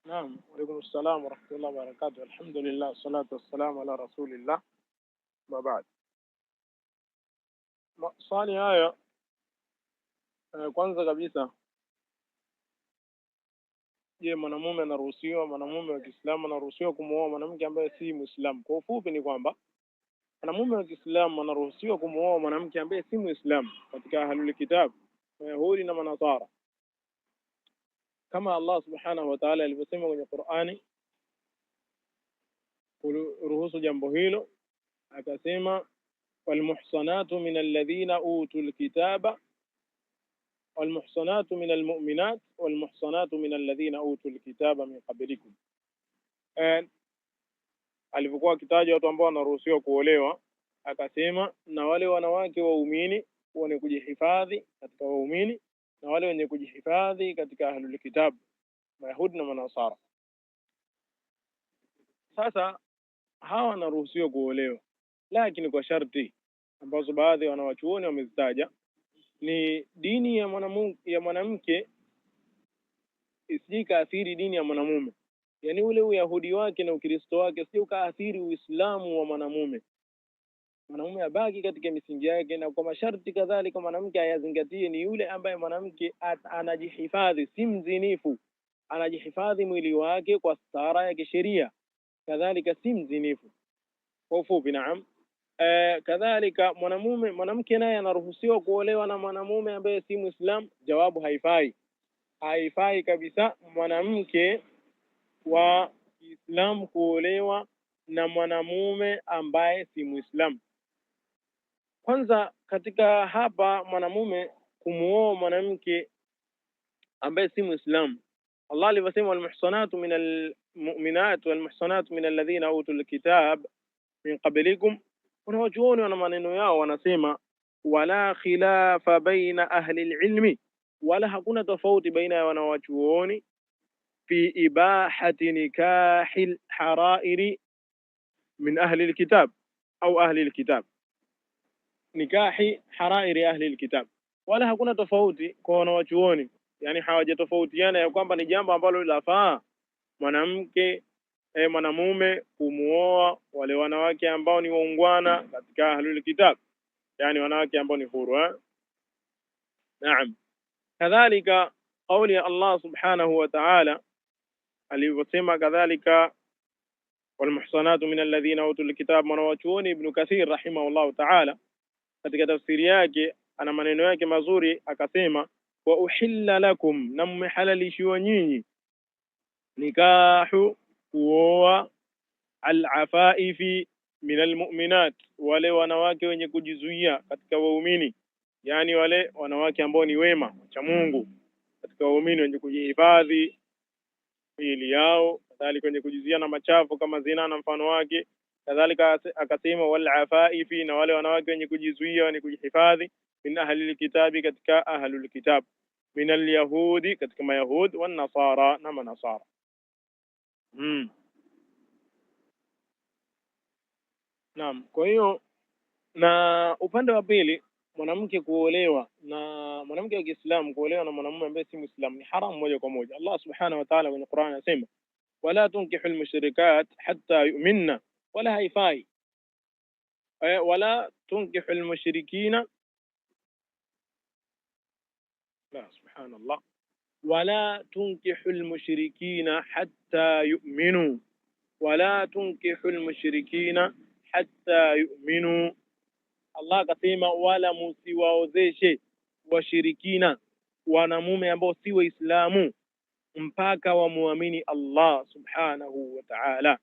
نعم، وعليكم السلام ورحمة الله وبركاته. الحمد لله والصلاة والسلام على رسول الله. ما بعد swali haya, kwanza kabisa, je, mwanamume wa Kiislamu anaruhusiwa kumuoa mwanamke ambaye si Muislamu? Kwa ufupi ni kwamba mwanamume wa Kiislamu anaruhusiwa kumuoa mwanamke ambaye si Muislamu katika ahlul kitab, Wayahudi na Manasara, kama Allah subhanahu wa ta'ala alivyosema kwenye Qur'ani kuruhusu jambo hilo, akasema والمحصنات من الذين أوتوا الكتاب والمحصنات من المؤمنات والمحصنات من الذين أوتوا الكتاب من قبلكم. Alipokuwa akitaja watu ambao wanaruhusiwa kuolewa, akasema na wale wanawake waumini wenye kujihifadhi katika waumini na wale wenye kujihifadhi katika ahlul kitab, Mayahudi na Manasara. Sasa hawa wanaruhusiwa kuolewa, lakini kwa sharti ambazo baadhi ya wanawachuoni wamezitaja. Ni dini ya mwanamke isije kaathiri dini ya mwanamume, yani ule uyahudi wake na ukristo wake sio kaathiri uislamu wa mwanamume. Mwanamume abaki katika misingi yake, na kwa masharti kadhalika mwanamke ayazingatie ni yule ambaye mwanamke anajihifadhi, si mzinifu, anajihifadhi mwili wake kwa stara ya kisheria, kadhalika si mzinifu. Kwa ufupi, naam. Kadhalika mwanamke naye anaruhusiwa kuolewa na mwanamume ambaye si Muislam? Jawabu, haifai kabisa mwanamke wa Kiislamu kuolewa na mwanamume ambaye si Muislam. Kwanza katika hapa mwanamume kumuoa mwanamke ambaye si Muislam, Allah alivyosema walmuhsanatu minal mu'minat walmuhsanatu minal ladhina utul kitab min qablikum, wanawachuoni wana maneno yao, wanasema wala khilafa baina ahli ilmi, wala hakuna tofauti baina ya wanawachuoni fi ibahati nikahil harairi min ahli alkitab au ahli alkitab, nikahi harairi ahli alkitab, wala hakuna tofauti kwa wanawachuoni, yani hawajatofautiana ya kwamba ni jambo ambalo lafaa mwanamume kumuoa wale wanawake ambao ni waungwana katika ahlul kitab, yani wanawake ambao ni huru. Naam. Kadhalika kauli ya Allah subhanahu wa ta'ala alivyosema kadhalika walmuhsanatu min alladhina utul kitab, mwanachuoni Ibn Kathir rahimahullah ta'ala katika tafsiri yake ana maneno yake mazuri, akasema wa uhilla lakum, na mmehalalishiwa nyinyi nikahu kuoa al-afaifi min al-mu'minat, wale wanawake wenye kujizuia katika waumini, yani wale wanawake ambao ni wema cha Mungu katika waumini wenye kujihifadhi miili yao, kadhalika wenye kujizuia na machafu kama zina na mfano wake. Kadhalika akasema wal afaifi, na wale wanawake wenye kujizuia wenye kujihifadhi min ahli alkitabi, katika ahlul kitab, min alyahudi, katika mayahud, wan nasara, na manasara. Naam. Kwa hiyo na upande wa pili, mwanamke kuolewa na mwanamke wa Kiislamu kuolewa na mwanamume ambaye si Muislamu ni haramu moja kwa moja. Allah subhanahu wa ta'ala kwenye Qur'an anasema wala tunkihul mushrikat hatta yu'minna, wala haifai wala tunkihul mushrikina, la subhanallah, wala tunkihul mushrikina hatta yu'minu, wala tunkihul mushrikina hatta yu'minu. Allah akasema wala musiwaozeshe washirikina, wanamume ambao si Waislamu, mpaka wamuamini Allah subhanahu wa ta'ala,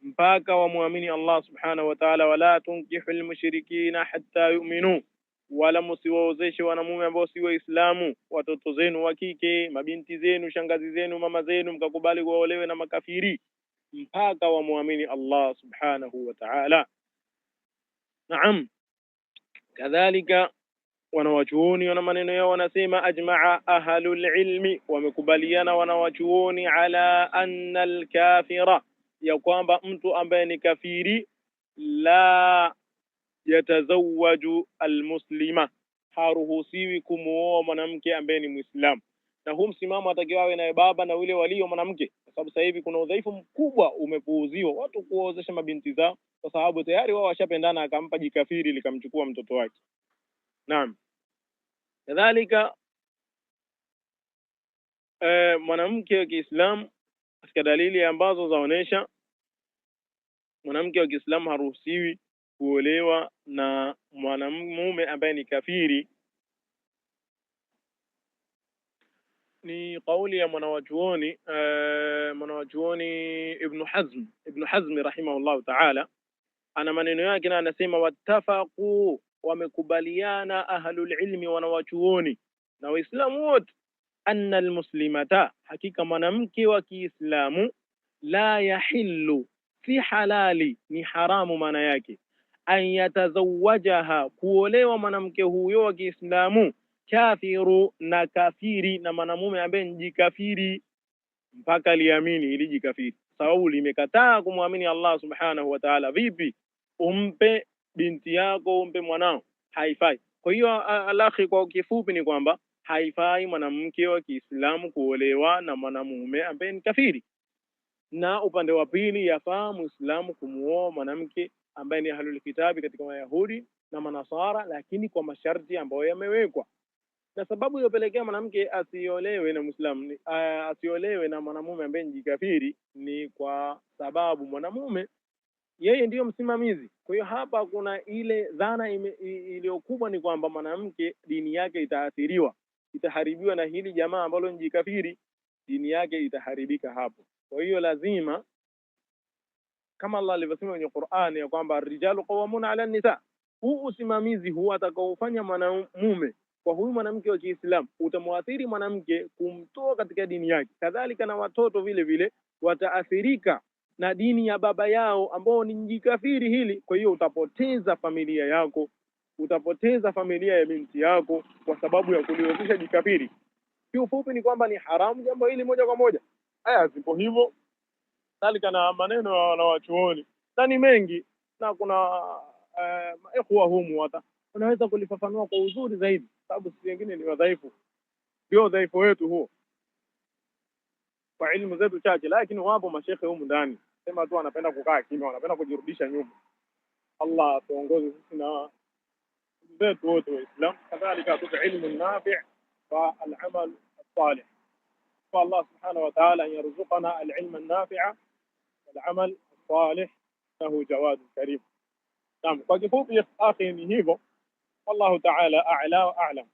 mpaka wamuamini Allah subhanahu wa ta'ala. Wala tunkihul mushrikina hatta yu'minu, wala musiwaozeshe wanamume ambao si Waislamu, watoto zenu wa kike, mabinti zenu, shangazi zenu, mama zenu, mkakubali kuolewe na makafiri mpaka wamuamini Allah subhanahu wa ta'ala. Naam. Kadhalika wanawachuoni wana maneno yao, wanasema ajma'a ahlul ilmi, wamekubaliana wanawachuoni ala anna al-kafira, ya kwamba mtu ambaye ni kafiri la yatazawwaju al-muslima, haruhusiwi kumuoa mwanamke ambaye ni Muislamu. Na huu msimamo atakiwa awe naye baba na yule walio mwanamke, kwa sababu sasa hivi kuna udhaifu mkubwa umepuuziwa, watu kuozesha mabinti zao kwa sababu tayari wao washapendana, akampa jikafiri likamchukua mtoto wake. Naam, kadhalika mwanamke wa Kiislamu, katika dalili ambazo zaonesha mwanamke wa Kiislamu haruhusiwi kuolewa na mwanamume ambaye ni kafiri, ni kauli ya mwanawachuoni Ibn Hazm rahimahullah ta'ala. Ana maneno yake na anasema, wattafaqu, wamekubaliana ahlul ilmi, wanawachuoni na waislamu wote, anna almuslimata, hakika mwanamke wa Kiislamu, la yahillu, fi halali, ni haramu maana yake, an yatazawajaha, kuolewa mwanamke huyo wa Kiislamu, kafiru, na kafiri, na mwanamume ambaye ni jikafiri, mpaka liamini ili jikafiri, sababu limekataa kumwamini Allah subhanahu wa ta'ala. Vipi umpe binti yako, umpe mwanao? Haifai. Kwa hiyo alakhi, kwa kifupi ni kwamba haifai mwanamke wa Kiislamu kuolewa na mwanamume ambaye ni kafiri, na upande wa pili yafaa Muislamu kumuoa mwanamke ambaye ni ahlul kitabi katika Wayahudi na Manasara, lakini kwa masharti ambayo yamewekwa. Na sababu iliyopelekea mwanamke asiolewe na Muislamu, asiolewe na mwanamume ambaye ni kafiri, ni kwa sababu mwanamume yeye ndiyo msimamizi. Kwa hiyo hapa kuna ile dhana iliyokubwa ni kwamba mwanamke dini yake itaathiriwa, itaharibiwa na hili jamaa ambalo ni kafiri, dini yake itaharibika hapo. Kwa hiyo lazima, kama Allah alivyosema kwenye Qur'ani ya kwamba ar-rijalu qawwamuna 'ala an-nisa, huu usimamizi huu atakaofanya mwanamume kwa huyu mwanamke wa Kiislamu utamwathiri mwanamke kumtoa katika dini yake. Kadhalika na watoto vile vile wataathirika na dini ya baba yao ambao ni jikafiri hili. Kwa hiyo utapoteza familia yako, utapoteza familia ya binti yako kwa sababu ya kuliozesha jikafiri. Kiufupi ni kwamba ni haramu jambo hili moja kwa moja. Aya zipo hivyo, kadhalika na maneno ya wanawachuoni na ni mengi, na kuna ikhwa humu hata unaweza kulifafanua kwa uzuri zaidi, sababu sisi wengine ni wadhaifu, ndio udhaifu wetu huo kwa elimu zetu chache. Lakini wapo mashekhe humu ndani, sema tu anapenda kukaa kimya, wanapenda kujirudisha nyuma. Allah tuongoze sisi na zetu wote Waislamu, kadhalika atupe ilmu nafi' wa al-amal salih. فالله سبحانه وتعالى أن يرزقنا العلم النافع والعمل الصالح، إنه جواد كريم. نعم، kwa kifupi akhi ni hivyo. والله تعالى أعلى وأعلم.